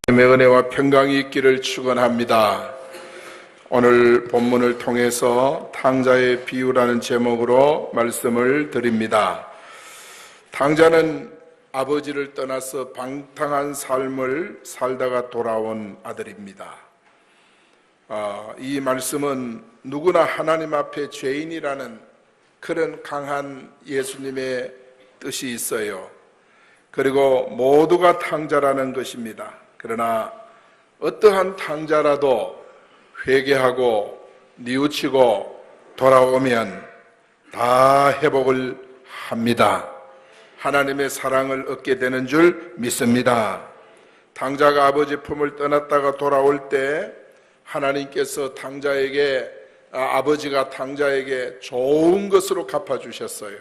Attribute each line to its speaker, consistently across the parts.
Speaker 1: 하나님의 은혜와 평강이 있기를 축원합니다. 오늘 본문을 통해서 탕자의 비유라는 제목으로 말씀을 드립니다. 탕자는 아버지를 떠나서 방탕한 삶을 살다가 돌아온 아들입니다. 이 말씀은 누구나 하나님 앞에 죄인이라는 그런 강한 예수님의 뜻이 있어요. 그리고 모두가 탕자라는 것입니다. 그러나 어떠한 탕자라도 회개하고 뉘우치고 돌아오면 다 회복을 합니다. 하나님의 사랑을 얻게 되는 줄 믿습니다. 탕자가 아버지 품을 떠났다가 돌아올 때 하나님께서 아버지가 탕자에게 좋은 것으로 갚아주셨어요.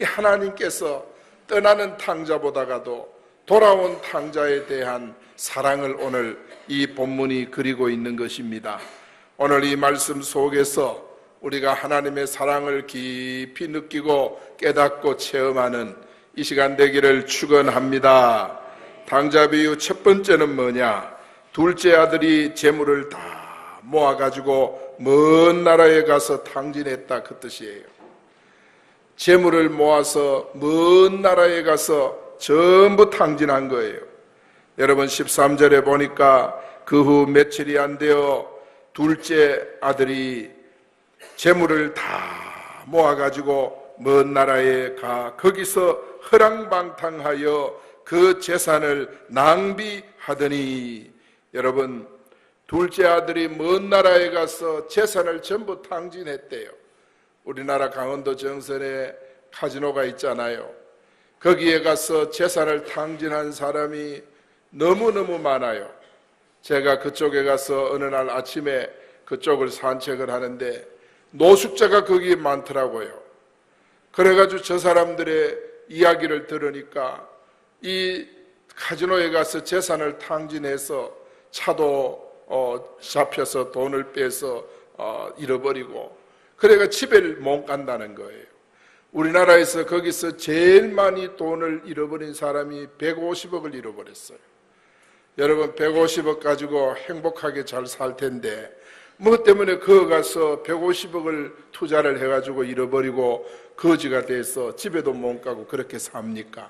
Speaker 1: 하나님께서 떠나는 탕자보다가도 돌아온 탕자에 대한 사랑을 오늘 이 본문이 그리고 있는 것입니다. 오늘 이 말씀 속에서 우리가 하나님의 사랑을 깊이 느끼고 깨닫고 체험하는 이 시간 되기를 축원합니다. 탕자 비유 첫 번째는 뭐냐? 둘째 아들이 재물을 다 모아가지고 먼 나라에 가서 탕진했다, 그 뜻이에요. 재물을 모아서 먼 나라에 가서 전부 탕진한 거예요. 여러분 13절에 보니까 그 후 며칠이 안 되어 둘째 아들이 재물을 다 모아가지고 먼 나라에 가 거기서 허랑방탕하여 그 재산을 낭비하더니, 여러분 둘째 아들이 먼 나라에 가서 재산을 전부 탕진했대요. 우리나라 강원도 정선에 카지노가 있잖아요. 거기에 가서 재산을 탕진한 사람이 너무너무 많아요. 제가 그쪽에 가서 어느 날 아침에 그쪽을 산책을 하는데 노숙자가 거기에 많더라고요. 그래가지고 저 사람들의 이야기를 들으니까 이 카지노에 가서 재산을 탕진해서 차도 잡혀서 돈을 빼서 잃어버리고, 그래가 집에를 못 간다는 거예요. 우리나라에서 거기서 제일 많이 돈을 잃어버린 사람이 150억을 잃어버렸어요. 여러분 150억 가지고 행복하게 잘 살 텐데 뭐 때문에 거기 가서 150억을 투자를 해가지고 잃어버리고 거지가 돼서 집에도 못 가고 그렇게 삽니까?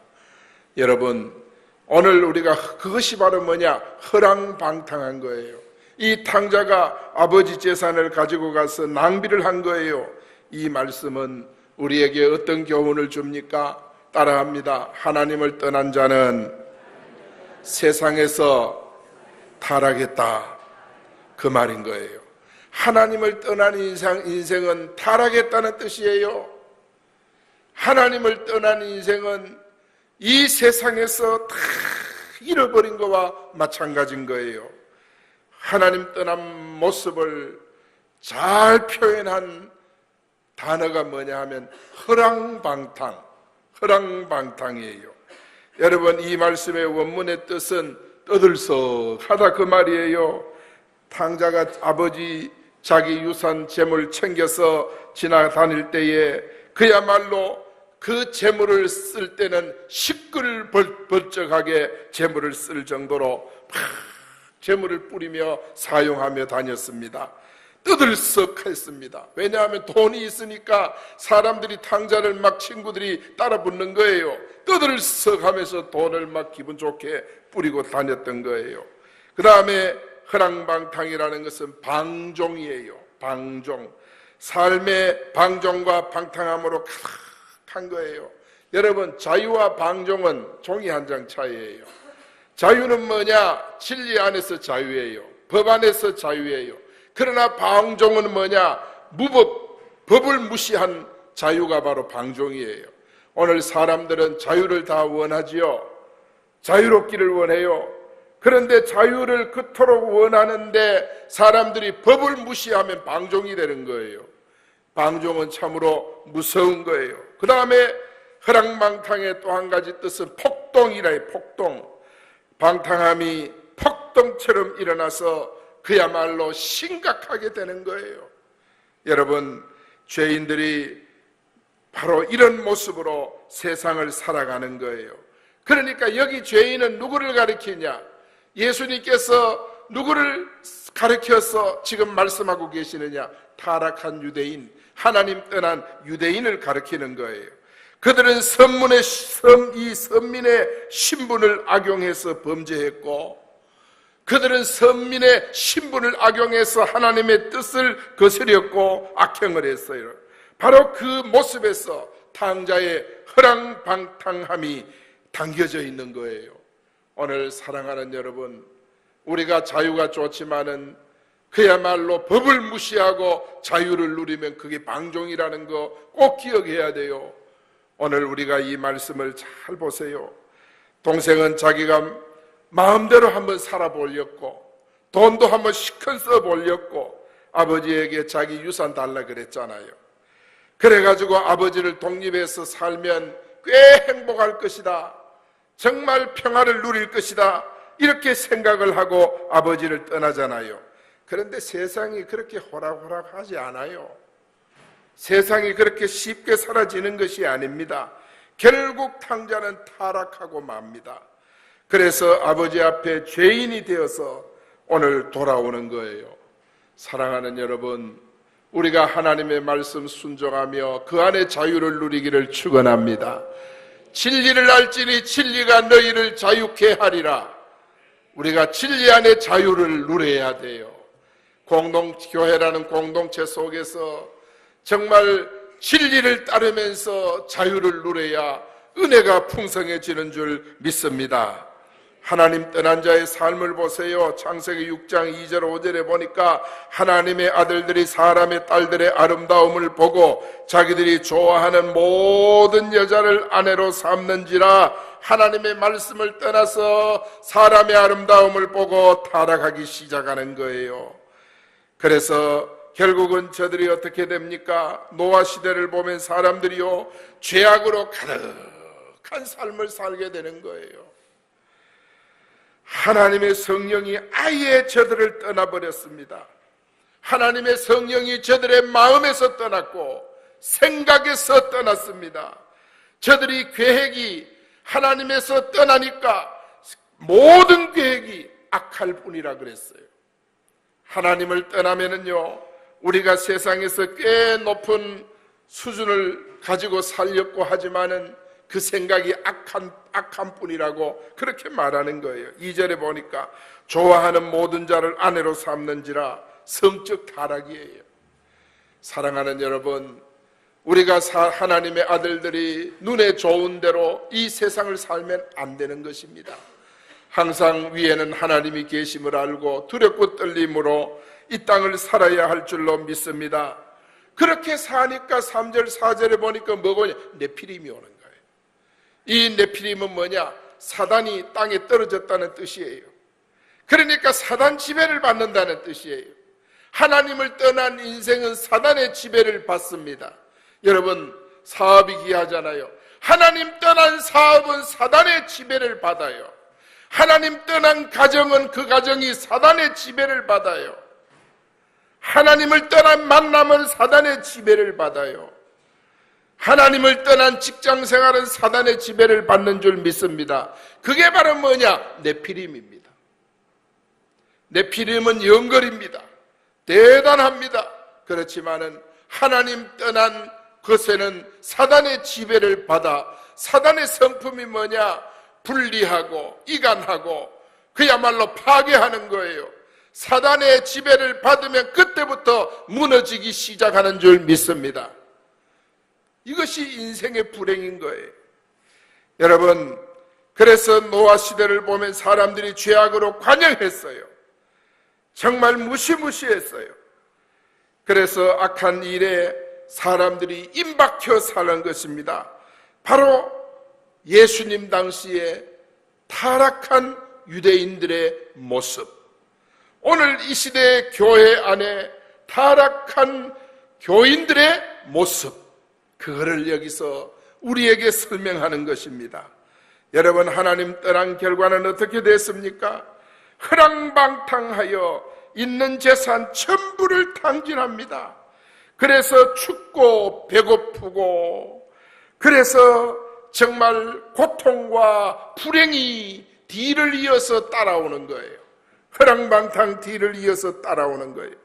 Speaker 1: 여러분 오늘 우리가 그것이 바로 뭐냐? 허랑방탕한 거예요. 이 탕자가 아버지 재산을 가지고 가서 낭비를 한 거예요. 이 말씀은 우리에게 어떤 교훈을 줍니까? 따라합니다. 하나님을 떠난 자는 세상에서 타락했다, 그 말인 거예요. 하나님을 떠난 인생은 타락했다는 뜻이에요. 하나님을 떠난 인생은 이 세상에서 다 잃어버린 것과 마찬가지인 거예요. 하나님 떠난 모습을 잘 표현한 단어가 뭐냐 하면 허랑방탕이에요. 여러분 이 말씀의 원문의 뜻은 떠들썩하다, 그 말이에요. 탕자가 아버지 자기 유산 재물 챙겨서 지나다닐 때에 그야말로 그 재물을 쓸 때는 시끌벅적하게 재물을 쓸 정도로 막 재물을 뿌리며 사용하며 다녔습니다. 떠들썩했습니다. 왜냐하면 돈이 있으니까 사람들이 탕자를 막 친구들이 따라 붙는 거예요. 떠들썩하면서 돈을 막 기분 좋게 뿌리고 다녔던 거예요. 그 다음에 허랑방탕이라는 것은 방종이에요. 방종. 삶의 방종과 방탕함으로 가득한 거예요. 여러분 자유와 방종은 종이 한 장 차이예요. 자유는 뭐냐? 진리 안에서 자유예요. 법 안에서 자유예요. 그러나 방종은 뭐냐? 법을 무시한 자유가 바로 방종이에요. 오늘 사람들은 자유를 다 원하지요. 자유롭기를 원해요. 그런데 자유를 그토록 원하는데 사람들이 법을 무시하면 방종이 되는 거예요. 방종은 참으로 무서운 거예요. 그 다음에 허랑방탕의 또 한 가지 뜻은 폭동이라 해요. 폭동. 방탕함이 폭동처럼 일어나서 그야말로 심각하게 되는 거예요. 여러분 죄인들이 바로 이런 모습으로 세상을 살아가는 거예요. 그러니까 여기 죄인은 누구를 가리키냐? 예수님께서 누구를 가르쳐서 지금 말씀하고 계시느냐? 타락한 유대인, 하나님 떠난 유대인을 가르치는 거예요. 그들은 이 선민의 신분을 악용해서 범죄했고, 그들은 선민의 신분을 악용해서 하나님의 뜻을 거스렸고 악행을 했어요. 바로 그 모습에서 탕자의 허랑방탕함이 담겨져 있는 거예요. 오늘 사랑하는 여러분, 우리가 자유가 좋지만은 그야말로 법을 무시하고 자유를 누리면 그게 방종이라는 거 꼭 기억해야 돼요. 오늘 우리가 이 말씀을 잘 보세요. 동생은 자기가 마음대로 한번 살아보려고, 돈도 한번 시큰 써보려고 아버지에게 자기 유산 달라 그랬잖아요. 그래가지고 아버지를 독립해서 살면 꽤 행복할 것이다, 정말 평화를 누릴 것이다, 이렇게 생각을 하고 아버지를 떠나잖아요. 그런데 세상이 그렇게 호락호락하지 않아요. 세상이 그렇게 쉽게 사라지는 것이 아닙니다. 결국 탕자는 타락하고 맙니다. 그래서 아버지 앞에 죄인이 되어서 오늘 돌아오는 거예요. 사랑하는 여러분, 우리가 하나님의 말씀 순종하며 그 안에 자유를 누리기를 축원합니다. 진리를 알지니 진리가 너희를 자유케 하리라. 우리가 진리 안에 자유를 누려야 돼요. 공동교회라는 공동체 속에서 정말 진리를 따르면서 자유를 누려야 은혜가 풍성해지는 줄 믿습니다. 하나님 떠난 자의 삶을 보세요. 창세기 6장 2절 5절에 보니까 하나님의 아들들이 사람의 딸들의 아름다움을 보고 자기들이 좋아하는 모든 여자를 아내로 삼는지라. 하나님의 말씀을 떠나서 사람의 아름다움을 보고 타락하기 시작하는 거예요. 그래서 결국은 저들이 어떻게 됩니까? 노아 시대를 보면 사람들이요, 죄악으로 가득한 삶을 살게 되는 거예요. 하나님의 성령이 아예 저들을 떠나버렸습니다. 하나님의 성령이 저들의 마음에서 떠났고 생각에서 떠났습니다. 저들이 계획이 하나님에서 떠나니까 모든 계획이 악할 뿐이라 그랬어요. 하나님을 떠나면은요, 우리가 세상에서 꽤 높은 수준을 가지고 살려고 하지만은 그 생각이 악한 뿐이라고 그렇게 말하는 거예요. 2절에 보니까 좋아하는 모든 자를 아내로 삼는지라. 성적 타락이에요. 사랑하는 여러분, 우리가 하나님의 아들들이 눈에 좋은 대로 이 세상을 살면 안 되는 것입니다. 항상 위에는 하나님이 계심을 알고 두렵고 떨림으로 이 땅을 살아야 할 줄로 믿습니다. 그렇게 사니까 3절 4절에 보니까 뭐고냐? 네피림이 오는 거예요. 이 네피림은 뭐냐? 사단이 땅에 떨어졌다는 뜻이에요. 그러니까 사단 지배를 받는다는 뜻이에요. 하나님을 떠난 인생은 사단의 지배를 받습니다. 여러분, 사업이 귀하잖아요. 하나님 떠난 사업은 사단의 지배를 받아요. 하나님 떠난 가정은 그 가정이 사단의 지배를 받아요. 하나님을 떠난 만남은 사단의 지배를 받아요. 하나님을 떠난 직장생활은 사단의 지배를 받는 줄 믿습니다. 그게 바로 뭐냐? 네피림입니다. 네피림은 영걸입니다. 대단합니다. 그렇지만은 하나님 떠난 것에는 사단의 지배를 받아 사단의 성품이 뭐냐? 분리하고 이간하고 그야말로 파괴하는 거예요. 사단의 지배를 받으면 그때부터 무너지기 시작하는 줄 믿습니다. 이것이 인생의 불행인 거예요. 여러분, 그래서 노아 시대를 보면 사람들이 죄악으로 관영했어요. 정말 무시무시했어요. 그래서 악한 일에 사람들이 임박혀 사는 것입니다. 바로 예수님 당시에 타락한 유대인들의 모습. 오늘 이 시대의 교회 안에 타락한 교인들의 모습, 그거를 여기서 우리에게 설명하는 것입니다. 여러분, 하나님 떠난 결과는 어떻게 됐습니까? 허랑방탕하여 있는 재산 전부를 탕진합니다. 그래서 춥고 배고프고, 그래서 정말 고통과 불행이 뒤를 이어서 따라오는 거예요. 허랑방탕 뒤를 이어서 따라오는 거예요.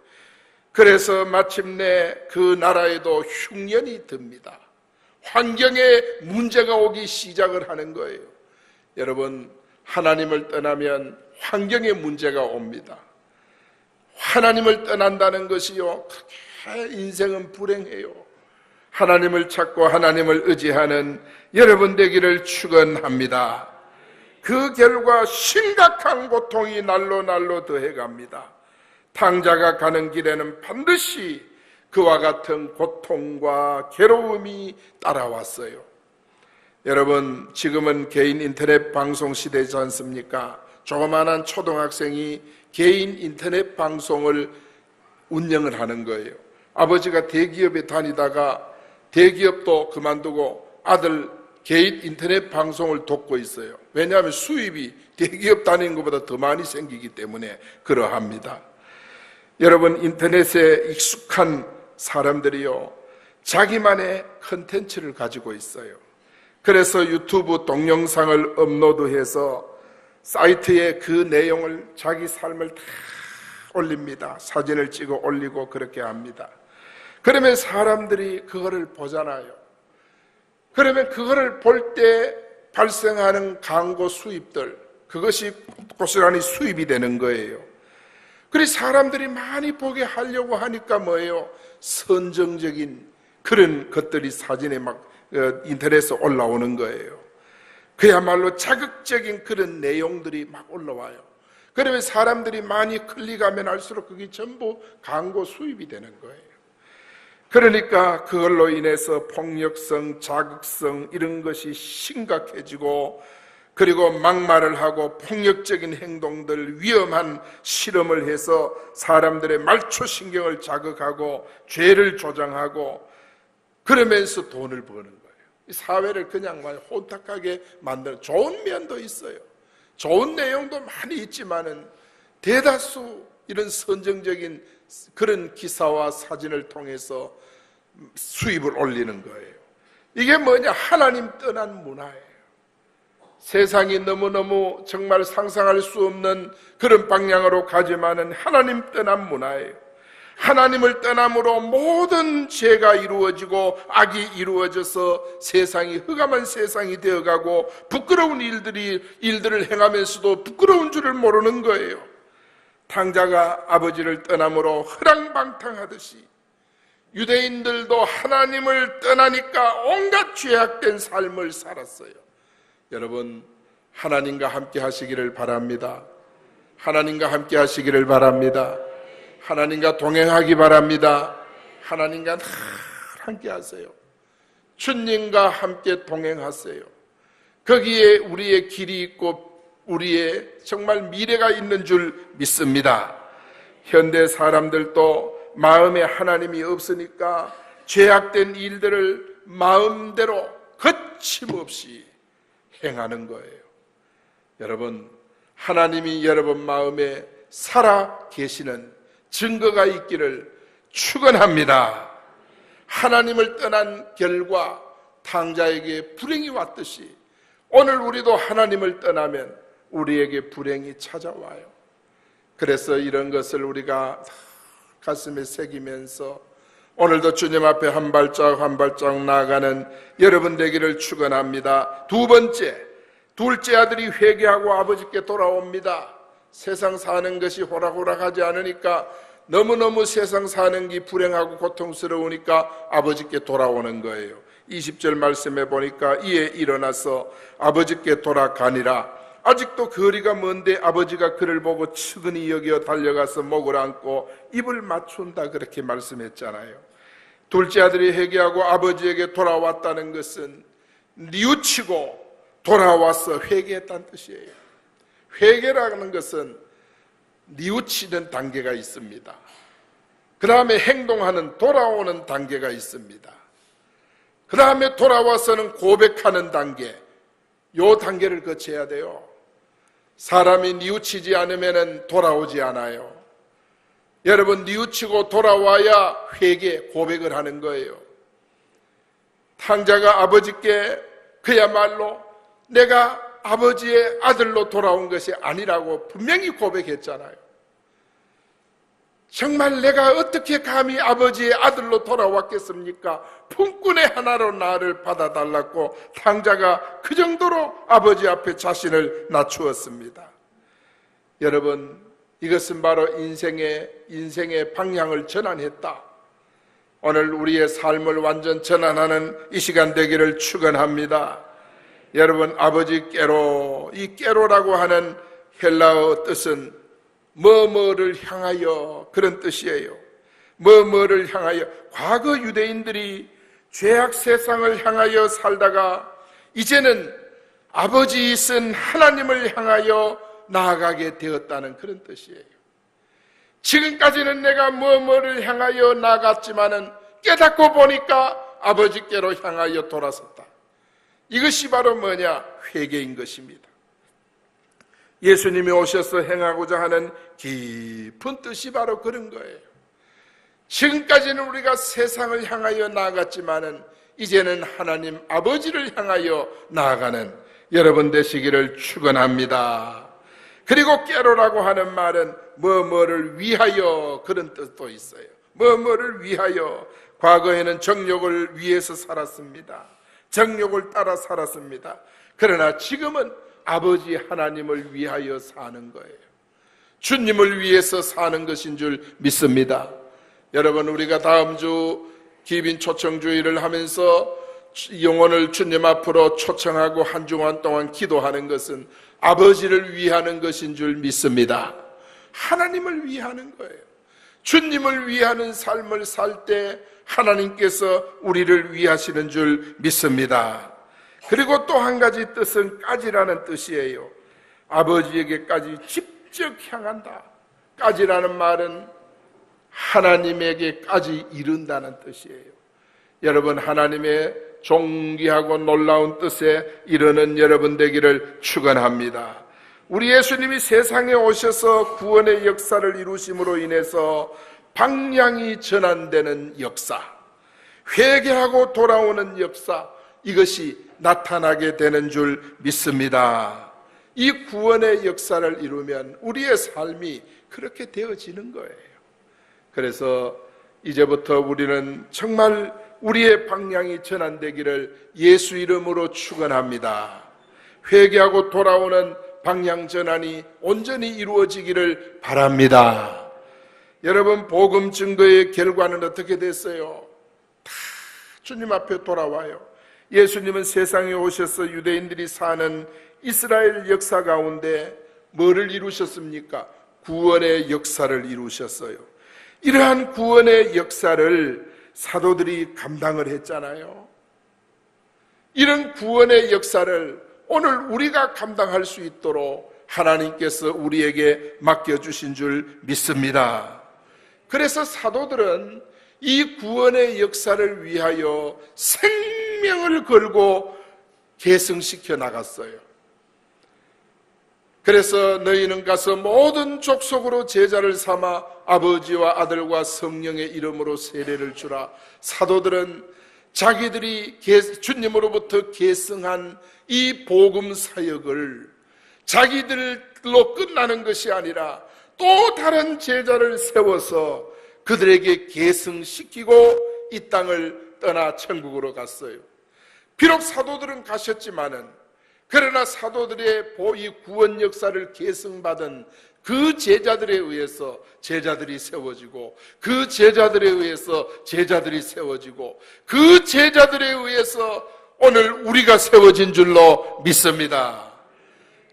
Speaker 1: 그래서 마침내 그 나라에도 흉년이 듭니다. 환경에 문제가 오기 시작을 하는 거예요. 여러분, 하나님을 떠나면 환경에 문제가 옵니다. 하나님을 떠난다는 것이요, 그렇게 인생은 불행해요. 하나님을 찾고 하나님을 의지하는 여러분 되기를 축원합니다. 그 결과 심각한 고통이 날로 날로 더해갑니다. 탕자가 가는 길에는 반드시 그와 같은 고통과 괴로움이 따라왔어요. 여러분, 지금은 개인 인터넷 방송 시대지 않습니까? 조그마한 초등학생이 개인 인터넷 방송을 운영을 하는 거예요. 아버지가 대기업에 다니다가 대기업도 그만두고 아들 개인 인터넷 방송을 돕고 있어요. 왜냐하면 수입이 대기업 다니는 것보다 더 많이 생기기 때문에 그러합니다. 여러분, 인터넷에 익숙한 사람들이요, 자기만의 컨텐츠를 가지고 있어요. 그래서 유튜브 동영상을 업로드해서 사이트에 그 내용을, 자기 삶을 다 올립니다. 사진을 찍어 올리고 그렇게 합니다. 그러면 사람들이 그거를 보잖아요. 그러면 그거를 볼 때 발생하는 광고 수입들, 그것이 고스란히 수입이 되는 거예요. 그래서 사람들이 많이 보게 하려고 하니까 뭐예요? 선정적인 그런 것들이 사진에 막 인터넷에 올라오는 거예요. 그야말로 자극적인 그런 내용들이 막 올라와요. 그러면 사람들이 많이 클릭하면 할수록 그게 전부 광고 수입이 되는 거예요. 그러니까 그걸로 인해서 폭력성, 자극성 이런 것이 심각해지고, 그리고 막말을 하고 폭력적인 행동들, 위험한 실험을 해서 사람들의 말초신경을 자극하고 죄를 조장하고 그러면서 돈을 버는 거예요. 이 사회를 그냥 혼탁하게 만드는, 좋은 면도 있어요. 좋은 내용도 많이 있지만은 대다수 이런 선정적인 그런 기사와 사진을 통해서 수입을 올리는 거예요. 이게 뭐냐? 하나님 떠난 문화예요. 세상이 너무너무 정말 상상할 수 없는 그런 방향으로 가지만은 하나님 떠난 문화예요. 하나님을 떠남으로 모든 죄가 이루어지고 악이 이루어져서 세상이 흑암한 세상이 되어가고 부끄러운 일들을 행하면서도 부끄러운 줄을 모르는 거예요. 탕자가 아버지를 떠남으로 허랑방탕하듯이 유대인들도 하나님을 떠나니까 온갖 죄악된 삶을 살았어요. 여러분, 하나님과 함께 하시기를 바랍니다. 하나님과 함께 하시기를 바랍니다. 하나님과 동행하기 바랍니다. 하나님과 늘 함께 하세요. 주님과 함께 동행하세요. 거기에 우리의 길이 있고 우리의 정말 미래가 있는 줄 믿습니다. 현대 사람들도 마음에 하나님이 없으니까 죄악된 일들을 마음대로 거침없이 행하는 거예요. 여러분, 하나님이 여러분 마음에 살아 계시는 증거가 있기를 축원합니다. 하나님을 떠난 결과 탕자에게 불행이 왔듯이 오늘 우리도 하나님을 떠나면 우리에게 불행이 찾아와요. 그래서 이런 것을 우리가 가슴에 새기면서 오늘도 주님 앞에 한 발짝 한 발짝 나아가는 여러분 되기를 축원합니다. 두 번째, 둘째 아들이 회개하고 아버지께 돌아옵니다. 세상 사는 것이 호락호락하지 않으니까, 너무너무 세상 사는 게 불행하고 고통스러우니까 아버지께 돌아오는 거예요. 20절 말씀해 보니까 이에 일어나서 아버지께 돌아가니라. 아직도 거리가 먼데 아버지가 그를 보고 측은히 여겨 달려가서 목을 안고 입을 맞춘다, 그렇게 말씀했잖아요. 둘째 아들이 회개하고 아버지에게 돌아왔다는 것은 뉘우치고 돌아와서 회개했다는 뜻이에요. 회개라는 것은 뉘우치는 단계가 있습니다. 그 다음에 행동하는, 돌아오는 단계가 있습니다. 그 다음에 돌아와서는 고백하는 단계, 요 단계를 거쳐야 돼요. 사람이 뉘우치지 않으면 돌아오지 않아요. 여러분, 뉘우치고 돌아와야 회개, 고백을 하는 거예요. 탕자가 아버지께 그야말로 내가 아버지의 아들로 돌아온 것이 아니라고 분명히 고백했잖아요. 정말 내가 어떻게 감히 아버지의 아들로 돌아왔겠습니까? 품꾼의 하나로 나를 받아달라고 탕자가 그 정도로 아버지 앞에 자신을 낮추었습니다. 여러분, 이것은 바로 인생의 방향을 전환했다. 오늘 우리의 삶을 완전 전환하는 이 시간 되기를 축원합니다. 여러분, 아버지 깨로, 이 깨로라고 하는 헬라어 뜻은 뭐뭐를 향하여, 그런 뜻이에요. 뭐뭐를 향하여. 과거 유대인들이 죄악 세상을 향하여 살다가 이제는 아버지이신 하나님을 향하여 나아가게 되었다는 그런 뜻이에요. 지금까지는 내가 뭐뭐를 향하여 나아갔지만은 깨닫고 보니까 아버지께로 향하여 돌아섰다. 이것이 바로 뭐냐? 회개인 것입니다. 예수님이 오셔서 행하고자 하는 깊은 뜻이 바로 그런 거예요. 지금까지는 우리가 세상을 향하여 나아갔지만은 이제는 하나님 아버지를 향하여 나아가는 여러분 되시기를 축원합니다. 그리고 깨로라고 하는 말은 뭐뭐를 위하여, 그런 뜻도 있어요. 뭐뭐를 위하여. 과거에는 정욕을 위해서 살았습니다. 정욕을 따라 살았습니다. 그러나 지금은 아버지 하나님을 위하여 사는 거예요. 주님을 위해서 사는 것인 줄 믿습니다. 여러분, 우리가 다음 주 기빈 초청주의를 하면서 영혼을 주님 앞으로 초청하고 한 주간 동안 기도하는 것은 아버지를 위하는 것인 줄 믿습니다. 하나님을 위하는 거예요. 주님을 위하는 삶을 살 때 하나님께서 우리를 위하시는 줄 믿습니다. 그리고 또 한 가지 뜻은 까지라는 뜻이에요. 아버지에게까지 직접 향한다. 까지라는 말은 하나님에게까지 이른다는 뜻이에요. 여러분, 하나님의 존귀하고 놀라운 뜻에 이르는 여러분 되기를 축원합니다. 우리 예수님이 세상에 오셔서 구원의 역사를 이루심으로 인해서 방향이 전환되는 역사, 회개하고 돌아오는 역사, 이것이 나타나게 되는 줄 믿습니다. 이 구원의 역사를 이루면 우리의 삶이 그렇게 되어지는 거예요. 그래서 이제부터 우리는 정말 우리의 방향이 전환되기를 예수 이름으로 축원합니다. 회개하고 돌아오는 방향 전환이 온전히 이루어지기를 바랍니다. 여러분, 복음 증거의 결과는 어떻게 됐어요? 다 주님 앞에 돌아와요. 예수님은 세상에 오셔서 유대인들이 사는 이스라엘 역사 가운데 뭐를 이루셨습니까? 구원의 역사를 이루셨어요. 이러한 구원의 역사를 사도들이 감당을 했잖아요. 이런 구원의 역사를 오늘 우리가 감당할 수 있도록 하나님께서 우리에게 맡겨주신 줄 믿습니다. 그래서 사도들은 이 구원의 역사를 위하여 생명을 걸고 계승시켜 나갔어요. 그래서 너희는 가서 모든 족속으로 제자를 삼아 아버지와 아들과 성령의 이름으로 세례를 주라. 사도들은 자기들이 주님으로부터 계승한 이 복음 사역을 자기들로 끝나는 것이 아니라 또 다른 제자를 세워서 그들에게 계승시키고 이 땅을 떠나 천국으로 갔어요. 비록 사도들은 가셨지만은, 그러나 사도들의 이 구원 역사를 계승받은 그 제자들에 의해서 제자들이 세워지고, 그 제자들에 의해서 제자들이 세워지고, 그 제자들에 의해서 오늘 우리가 세워진 줄로 믿습니다.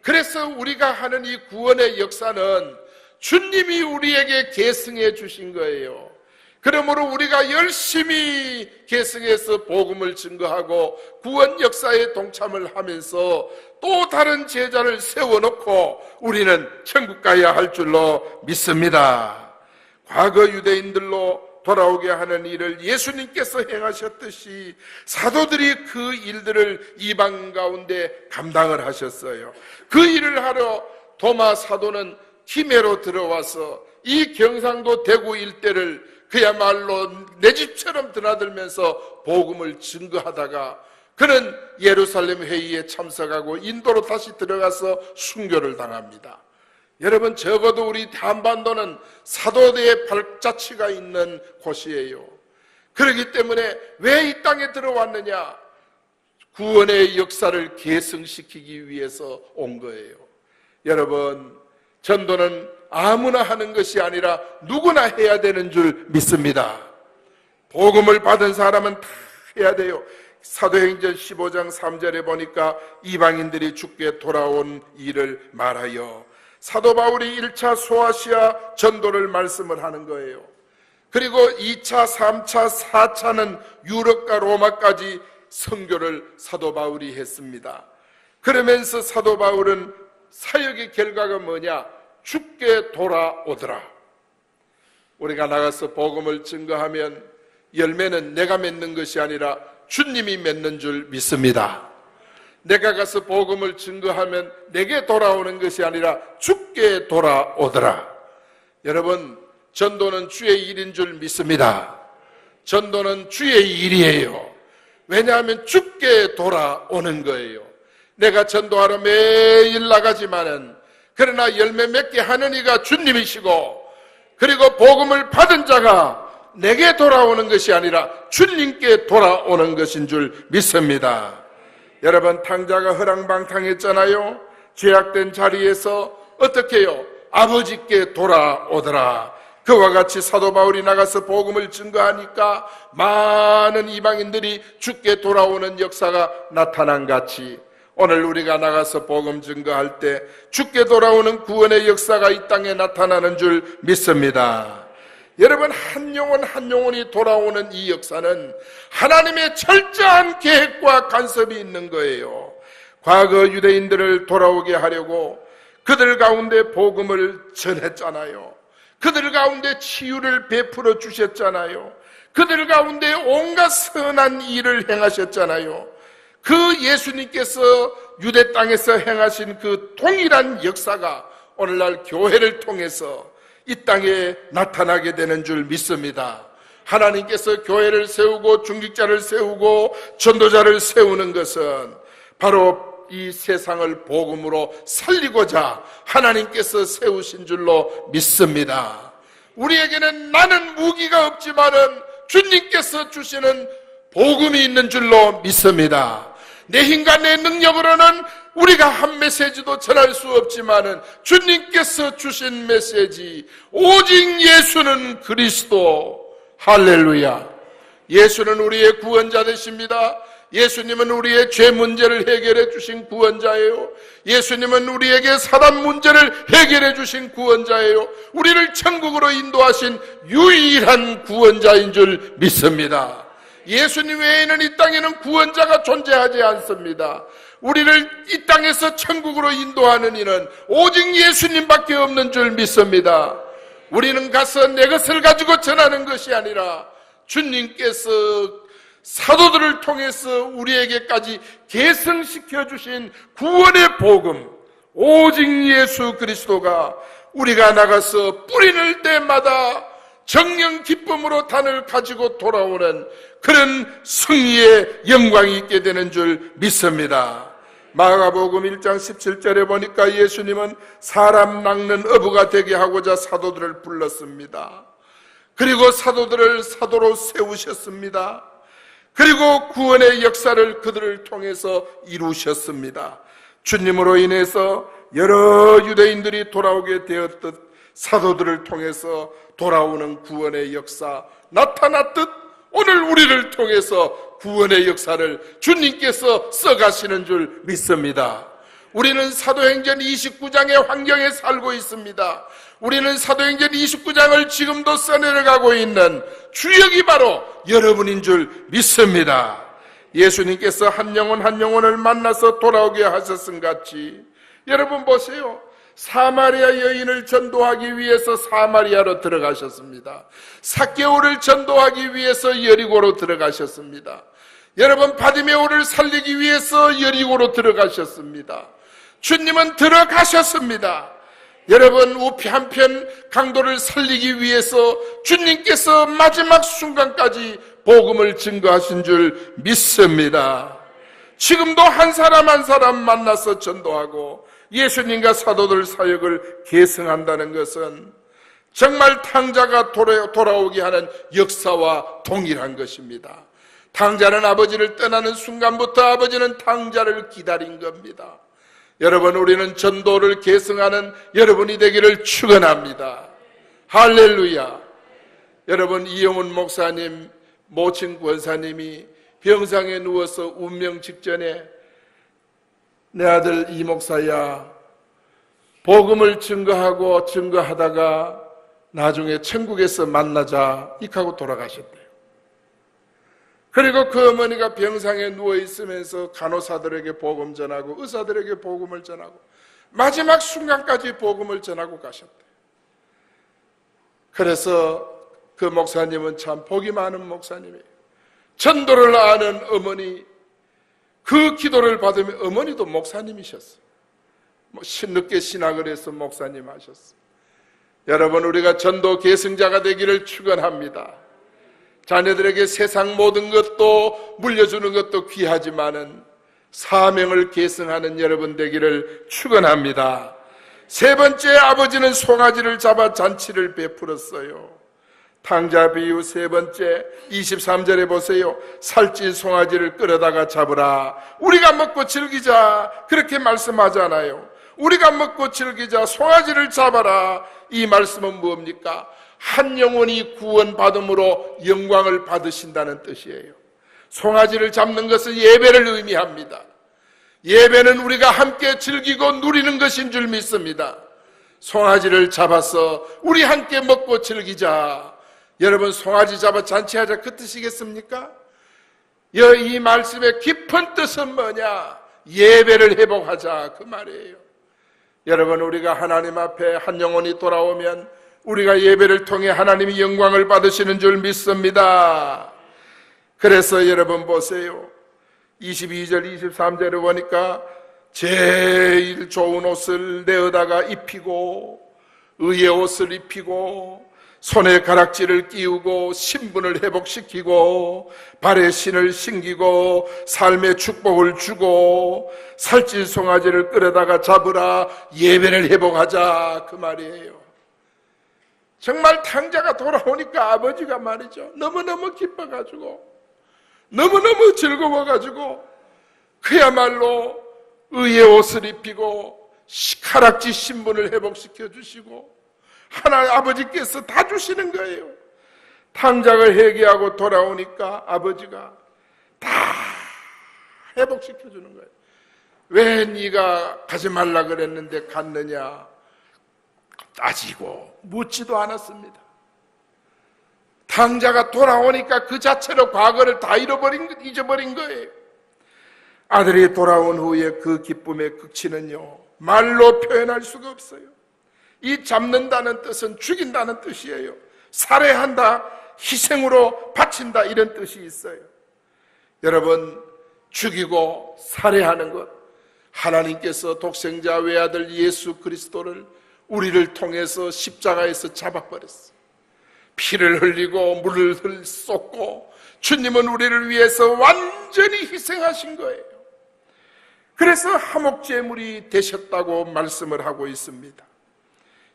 Speaker 1: 그래서 우리가 하는 이 구원의 역사는 주님이 우리에게 계승해 주신 거예요. 그러므로 우리가 열심히 계승해서 복음을 증거하고 구원 역사에 동참을 하면서 또 다른 제자를 세워놓고 우리는 천국 가야 할 줄로 믿습니다. 과거 유대인들로 돌아오게 하는 일을 예수님께서 행하셨듯이 사도들이 그 일들을 이방 가운데 감당을 하셨어요. 그 일을 하러 도마 사도는 김해로 들어와서 이 경상도 대구 일대를 그야말로 내 집처럼 드나들면서 복음을 증거하다가 그는 예루살렘 회의에 참석하고 인도로 다시 들어가서 순교를 당합니다. 여러분, 적어도 우리 한반도는 사도들의 발자취가 있는 곳이에요. 그렇기 때문에 왜 이 땅에 들어왔느냐? 구원의 역사를 계승시키기 위해서 온 거예요. 여러분, 전도는 아무나 하는 것이 아니라 누구나 해야 되는 줄 믿습니다. 복음을 받은 사람은 다 해야 돼요. 사도행전 15장 3절에 보니까 이방인들이 주께 돌아온 일을 말하여, 사도 바울이 1차 소아시아 전도를 말씀을 하는 거예요. 그리고 2차, 3차, 4차는 유럽과 로마까지 선교를 사도 바울이 했습니다. 그러면서 사도 바울은 사역의 결과가 뭐냐? 주께 돌아오더라. 우리가 나가서 복음을 증거하면 열매는 내가 맺는 것이 아니라 주님이 맺는 줄 믿습니다. 내가 가서 복음을 증거하면 내게 돌아오는 것이 아니라 주께 돌아오더라. 여러분, 전도는 주의 일인 줄 믿습니다. 전도는 주의 일이에요. 왜냐하면 주께 돌아오는 거예요. 내가 전도하러 매일 나가지만은, 그러나 열매 맺게 하는 이가 주님이시고, 그리고 복음을 받은 자가 내게 돌아오는 것이 아니라 주님께 돌아오는 것인 줄 믿습니다. 여러분, 탕자가 허랑방탕했잖아요. 죄악된 자리에서 어떻게 해요? 아버지께 돌아오더라. 그와 같이 사도 바울이 나가서 복음을 증거하니까 많은 이방인들이 주께 돌아오는 역사가 나타난 같이, 오늘 우리가 나가서 복음 증거할 때 주께 돌아오는 구원의 역사가 이 땅에 나타나는 줄 믿습니다. 여러분, 한 영혼 한 영혼이 돌아오는 이 역사는 하나님의 철저한 계획과 간섭이 있는 거예요. 과거 유대인들을 돌아오게 하려고 그들 가운데 복음을 전했잖아요. 그들 가운데 치유를 베풀어 주셨잖아요. 그들 가운데 온갖 선한 일을 행하셨잖아요. 그 예수님께서 유대 땅에서 행하신 그 동일한 역사가 오늘날 교회를 통해서 이 땅에 나타나게 되는 줄 믿습니다. 하나님께서 교회를 세우고 중직자를 세우고 전도자를 세우는 것은 바로 이 세상을 복음으로 살리고자 하나님께서 세우신 줄로 믿습니다. 우리에게는 나는 무기가 없지만은 주님께서 주시는 복음이 있는 줄로 믿습니다. 내 힘과 내 능력으로는 우리가 한 메시지도 전할 수 없지만은 주님께서 주신 메시지, 오직 예수는 그리스도. 할렐루야. 예수는 우리의 구원자 되십니다. 예수님은 우리의 죄 문제를 해결해 주신 구원자예요. 예수님은 우리에게 사단 문제를 해결해 주신 구원자예요. 우리를 천국으로 인도하신 유일한 구원자인 줄 믿습니다. 예수님 외에는 이 땅에는 구원자가 존재하지 않습니다. 우리를 이 땅에서 천국으로 인도하는 이는 오직 예수님밖에 없는 줄 믿습니다. 우리는 가서 내 것을 가지고 전하는 것이 아니라 주님께서 사도들을 통해서 우리에게까지 계승시켜 주신 구원의 복음, 오직 예수 그리스도가 우리가 나가서 뿌리는 때마다 정령 기쁨으로 단을 가지고 돌아오는 그런 승리의 영광이 있게 되는 줄 믿습니다. 마가복음 1장 17절에 보니까 예수님은 사람 낚는 어부가 되게 하고자 사도들을 불렀습니다. 그리고 사도들을 사도로 세우셨습니다. 그리고 구원의 역사를 그들을 통해서 이루셨습니다. 주님으로 인해서 여러 유대인들이 돌아오게 되었듯 사도들을 통해서 돌아오는 구원의 역사 나타났듯 오늘 우리를 통해서 구원의 역사를 주님께서 써가시는 줄 믿습니다. 우리는 사도행전 29장의 환경에 살고 있습니다. 우리는 사도행전 29장을 지금도 써내려가고 있는 주역이 바로 여러분인 줄 믿습니다. 예수님께서 한 영혼 한 영혼을 만나서 돌아오게 하셨음 같이 여러분 보세요. 사마리아 여인을 전도하기 위해서 사마리아로 들어가셨습니다. 삭개오를 전도하기 위해서 여리고로 들어가셨습니다. 여러분, 바디메오를 살리기 위해서 여리고로 들어가셨습니다. 주님은 들어가셨습니다. 여러분, 우피 한편 강도를 살리기 위해서 주님께서 마지막 순간까지 복음을 증거하신 줄 믿습니다. 지금도 한 사람 한 사람 만나서 전도하고 예수님과 사도들 사역을 계승한다는 것은 정말 탕자가 돌아오게 하는 역사와 동일한 것입니다. 탕자는 아버지를 떠나는 순간부터 아버지는 탕자를 기다린 겁니다. 여러분, 우리는 전도를 계승하는 여러분이 되기를 축원합니다. 할렐루야. 여러분, 이영훈 목사님 모친 권사님이 병상에 누워서 운명 직전에 내 아들 이 목사야, 복음을 증거하다가 나중에 천국에서 만나자 이하고 돌아가셨대요. 그리고 그 어머니가 병상에 누워 있으면서 간호사들에게 복음 전하고 의사들에게 복음을 전하고 마지막 순간까지 복음을 전하고 가셨대요. 그래서 그 목사님은 참 복이 많은 목사님이에요. 전도를 아는 어머니, 그 기도를 받으면 어머니도 목사님이셨어요. 늦게 신학을 해서 목사님 하셨어요. 여러분, 우리가 전도 계승자가 되기를 축원합니다. 자녀들에게 세상 모든 것도 물려주는 것도 귀하지만은 사명을 계승하는 여러분 되기를 축원합니다. 세 번째, 아버지는 송아지를 잡아 잔치를 베풀었어요. 탕자 비유 세 번째 23절에 보세요. 살찐 송아지를 끌어다가 잡으라. 우리가 먹고 즐기자, 그렇게 말씀하잖아요. 우리가 먹고 즐기자, 송아지를 잡아라. 이 말씀은 뭡니까? 한 영혼이 구원받음으로 영광을 받으신다는 뜻이에요. 송아지를 잡는 것은 예배를 의미합니다. 예배는 우리가 함께 즐기고 누리는 것인 줄 믿습니다. 송아지를 잡아서 우리 함께 먹고 즐기자. 여러분, 송아지 잡아 잔치하자, 그 뜻이겠습니까? 이 말씀의 깊은 뜻은 뭐냐? 예배를 회복하자, 그 말이에요. 여러분, 우리가 하나님 앞에 한 영혼이 돌아오면 우리가 예배를 통해 하나님이 영광을 받으시는 줄 믿습니다. 그래서 여러분 보세요. 22절 23절에 보니까 제일 좋은 옷을 내어다가 입히고 의의 옷을 입히고 손에 가락지를 끼우고 신분을 회복시키고 발에 신을 신기고 삶의 축복을 주고 살찐 송아지를 끌어다가 잡으라. 예배를 회복하자, 그 말이에요. 정말 탕자가 돌아오니까 아버지가 말이죠, 너무너무 기뻐가지고 너무너무 즐거워가지고 그야말로 의의 옷을 입히고 가락지 신분을 회복시켜 주시고 아버지께서 다 주시는 거예요. 탕자를 회개하고 돌아오니까 아버지가 다 회복시켜 주는 거예요. 왜 네가 가지 말라 그랬는데 갔느냐 따지고 묻지도 않았습니다. 탕자가 돌아오니까 그 자체로 과거를 다 잊어버린 거예요. 아들이 돌아온 후에 그 기쁨의 극치는요, 말로 표현할 수가 없어요. 이 잡는다는 뜻은 죽인다는 뜻이에요. 살해한다, 희생으로 바친다, 이런 뜻이 있어요. 여러분, 죽이고 살해하는 것, 하나님께서 독생자 외아들 예수 그리스도를 우리를 통해서 십자가에서 잡아버렸어요. 피를 흘리고 물을 쏟고 주님은 우리를 위해서 완전히 희생하신 거예요. 그래서 화목제물이 되셨다고 말씀을 하고 있습니다.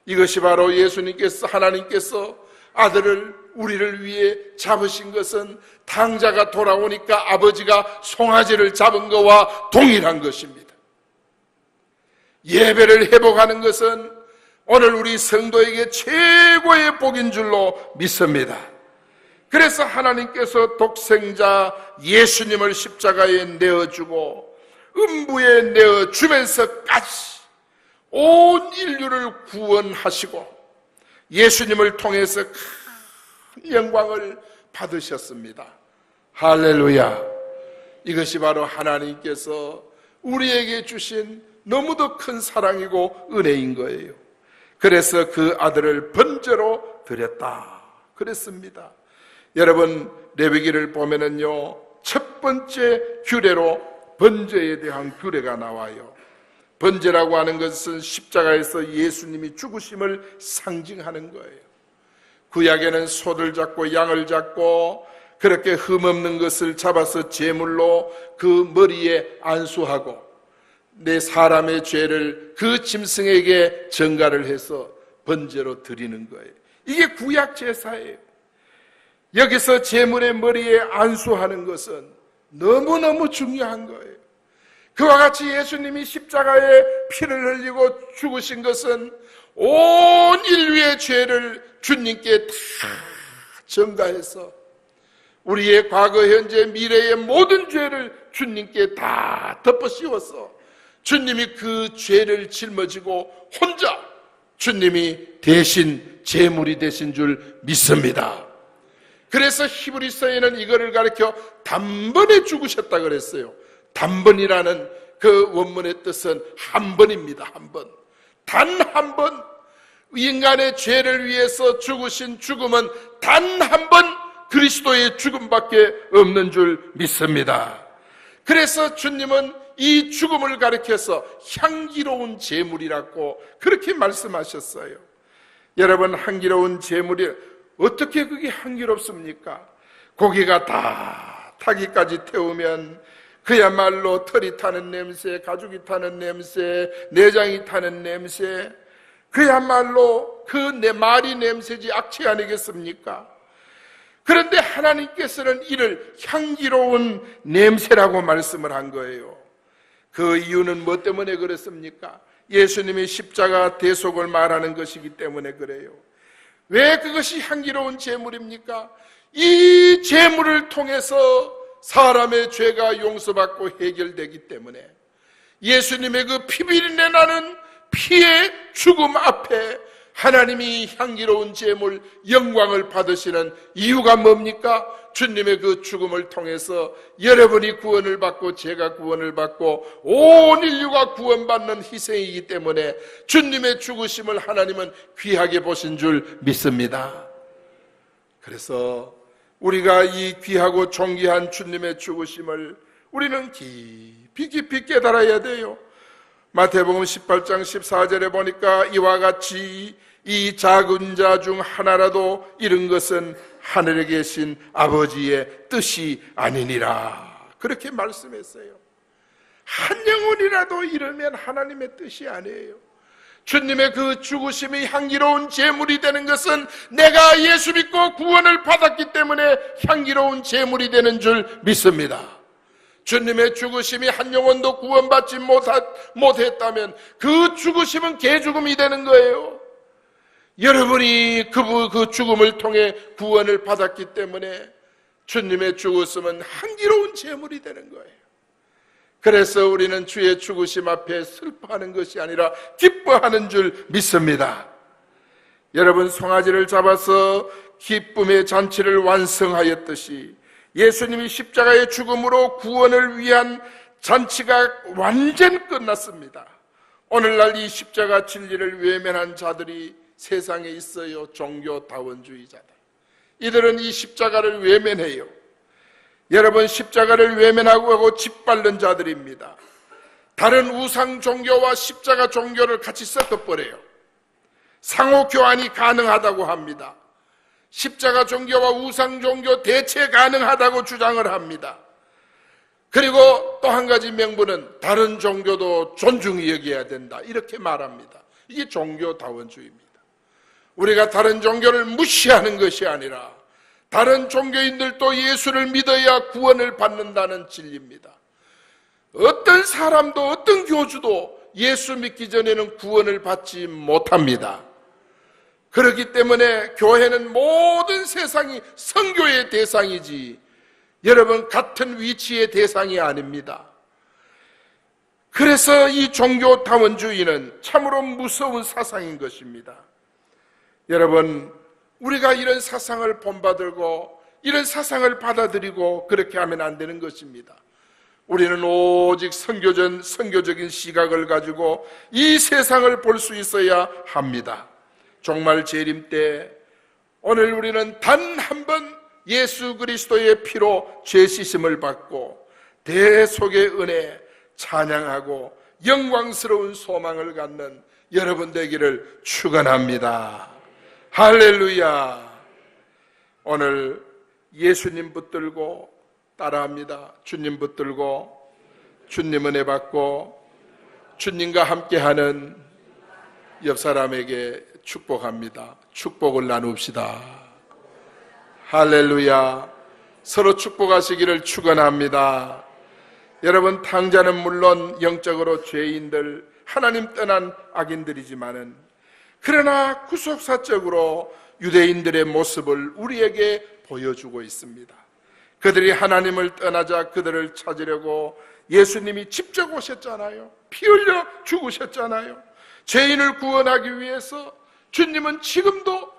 Speaker 1: 이것이 바로 예수님께서, 하나님께서 아들을 우리를 위해 잡으신 것은 탕자가 돌아오니까 아버지가 송아지를 잡은 것과 동일한 것입니다. 예배를 회복하는 것은 오늘 우리 성도에게 최고의 복인 줄로 믿습니다. 그래서 하나님께서 독생자 예수님을 십자가에 내어주고 음부에 내어주면서까지 온 인류를 구원하시고 예수님을 통해서 큰 영광을 받으셨습니다. 할렐루야. 이것이 바로 하나님께서 우리에게 주신 너무도 큰 사랑이고 은혜인 거예요. 그래서 그 아들을 번제로 드렸다 그랬습니다. 여러분, 레위기를 보면은요, 첫 번째 규례로 번제에 대한 규례가 나와요. 번제라고 하는 것은 십자가에서 예수님이 죽으심을 상징하는 거예요. 구약에는 소를 잡고 양을 잡고 그렇게 흠없는 것을 잡아서 제물로 그 머리에 안수하고 내 사람의 죄를 그 짐승에게 전가를 해서 번제로 드리는 거예요. 이게 구약 제사예요. 여기서 제물의 머리에 안수하는 것은 너무너무 중요한 거예요. 그와 같이 예수님이 십자가에 피를 흘리고 죽으신 것은 온 인류의 죄를 주님께 다 전가해서 우리의 과거, 현재, 미래의 모든 죄를 주님께 다 덮어 씌워서 주님이 그 죄를 짊어지고 혼자 주님이 대신 제물이 되신 줄 믿습니다. 그래서 히브리서에는 이거를 가리켜 단번에 죽으셨다 그랬어요. 단번이라는 그 원문의 뜻은 한 번입니다. 한 번. 단 한 번. 인간의 죄를 위해서 죽으신 죽음은 단 한 번 그리스도의 죽음밖에 없는 줄 믿습니다. 그래서 주님은 이 죽음을 가리켜서 향기로운 제물이라고 그렇게 말씀하셨어요. 여러분, 향기로운 제물이 어떻게 그게 향기롭습니까? 고기가 다 타기까지 태우면 그야말로 털이 타는 냄새, 가죽이 타는 냄새, 내장이 타는 냄새, 그야말로 그 말이 냄새지 악취 아니겠습니까? 그런데 하나님께서는 이를 향기로운 냄새라고 말씀을 한 거예요. 그 이유는 뭐 때문에 그렇습니까? 예수님의 십자가 대속을 말하는 것이기 때문에 그래요. 왜 그것이 향기로운 제물입니까? 이 제물을 통해서 사람의 죄가 용서받고 해결되기 때문에 예수님의 그 피비린내 나는 피의 죽음 앞에 하나님이 향기로운 제물 영광을 받으시는 이유가 뭡니까? 주님의 그 죽음을 통해서 여러분이 구원을 받고 제가 구원을 받고 온 인류가 구원받는 희생이기 때문에 주님의 죽으심을 하나님은 귀하게 보신 줄 믿습니다. 그래서 우리가 이 귀하고 존귀한 주님의 죽으심을 우리는 깊이 깨달아야 돼요. 마태복음 18장 14절에 보니까 이와 같이 이 작은 자 중 하나라도 잃은 것은 하늘에 계신 아버지의 뜻이 아니니라, 그렇게 말씀했어요. 한 영혼이라도 잃으면 하나님의 뜻이 아니에요. 주님의 그 죽으심이 향기로운 제물이 되는 것은 내가 예수 믿고 구원을 받았기 때문에 향기로운 제물이 되는 줄 믿습니다. 주님의 죽으심이 한 영혼도 구원받지 못했다면 그 죽으심은 개죽음이 되는 거예요. 여러분이 그 죽음을 통해 구원을 받았기 때문에 주님의 죽으심은 향기로운 제물이 되는 거예요. 그래서 우리는 주의 죽으심 앞에 슬퍼하는 것이 아니라 기뻐하는 줄 믿습니다. 여러분, 송아지를 잡아서 기쁨의 잔치를 완성하였듯이 예수님이 십자가의 죽음으로 구원을 위한 잔치가 완전 끝났습니다. 오늘날 이 십자가 진리를 외면한 자들이 세상에 있어요. 종교다원주의자들. 이들은 이 십자가를 외면해요. 여러분, 십자가를 외면하고 짓밟는 자들입니다. 다른 우상 종교와 십자가 종교를 같이 섞어버려요. 상호 교환이 가능하다고 합니다. 십자가 종교와 우상 종교 대체 가능하다고 주장을 합니다. 그리고 또 한 가지 명분은 다른 종교도 존중히 여겨야 된다, 이렇게 말합니다. 이게 종교다원주의입니다. 우리가 다른 종교를 무시하는 것이 아니라 다른 종교인들도 예수를 믿어야 구원을 받는다는 진리입니다. 어떤 사람도 어떤 교주도 예수 믿기 전에는 구원을 받지 못합니다. 그렇기 때문에 교회는 모든 세상이 선교의 대상이지 여러분 같은 위치의 대상이 아닙니다. 그래서 이 종교다원주의는 참으로 무서운 사상인 것입니다. 여러분, 우리가 이런 사상을 본받들고 이런 사상을 받아들이고 그렇게 하면 안 되는 것입니다. 우리는 오직 선교적인 시각을 가지고 이 세상을 볼 수 있어야 합니다. 종말 재림 때 오늘 우리는 단 한 번 예수 그리스도의 피로 죄 씻음을 받고 대속의 은혜 찬양하고 영광스러운 소망을 갖는 여러분 되기를 축원합니다. 할렐루야. 오늘 예수님 붙들고 따라합니다. 주님 붙들고 주님 은혜 받고 주님과 함께하는 옆 사람에게 축복합니다. 축복을 나눕시다. 할렐루야. 서로 축복하시기를 축원합니다. 여러분, 탕자는 물론 영적으로 죄인들, 하나님 떠난 악인들이지만은 그러나 구속사적으로 유대인들의 모습을 우리에게 보여주고 있습니다. 그들이 하나님을 떠나자 그들을 찾으려고 예수님이 직접 오셨잖아요. 피 흘려 죽으셨잖아요. 죄인을 구원하기 위해서 주님은 지금도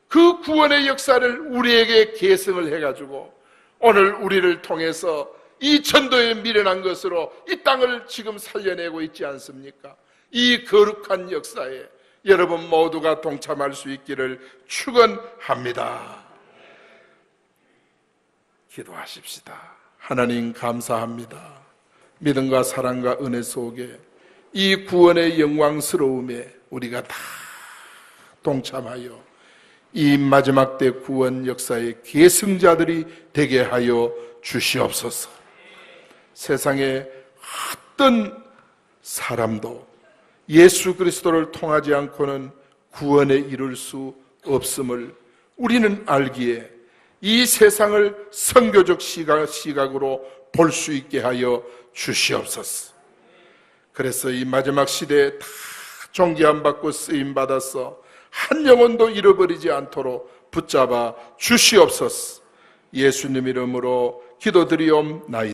Speaker 1: 그 구원의 역사를 우리에게 계승을 해가지고 오늘 우리를 통해서 이 전도에 미련한 것으로 이 땅을 지금 살려내고 있지 않습니까? 이 거룩한 역사에 여러분 모두가 동참할 수 있기를 축원합니다. 기도하십시다. 하나님 감사합니다. 믿음과 사랑과 은혜 속에 이 구원의 영광스러움에 우리가 다 동참하여 이 마지막 때 구원 역사의 계승자들이 되게 하여 주시옵소서. 세상에 어떤 사람도 예수 그리스도를 통하지 않고는 구원에 이룰 수 없음을 우리는 알기에 이 세상을 선교적 시각으로 볼 수 있게 하여 주시옵소서. 그래서 이 마지막 시대에 다 존귀함 받고 쓰임 받아서 한 영혼도 잃어버리지 않도록 붙잡아 주시옵소서. 예수님 이름으로 기도드리옵나이다.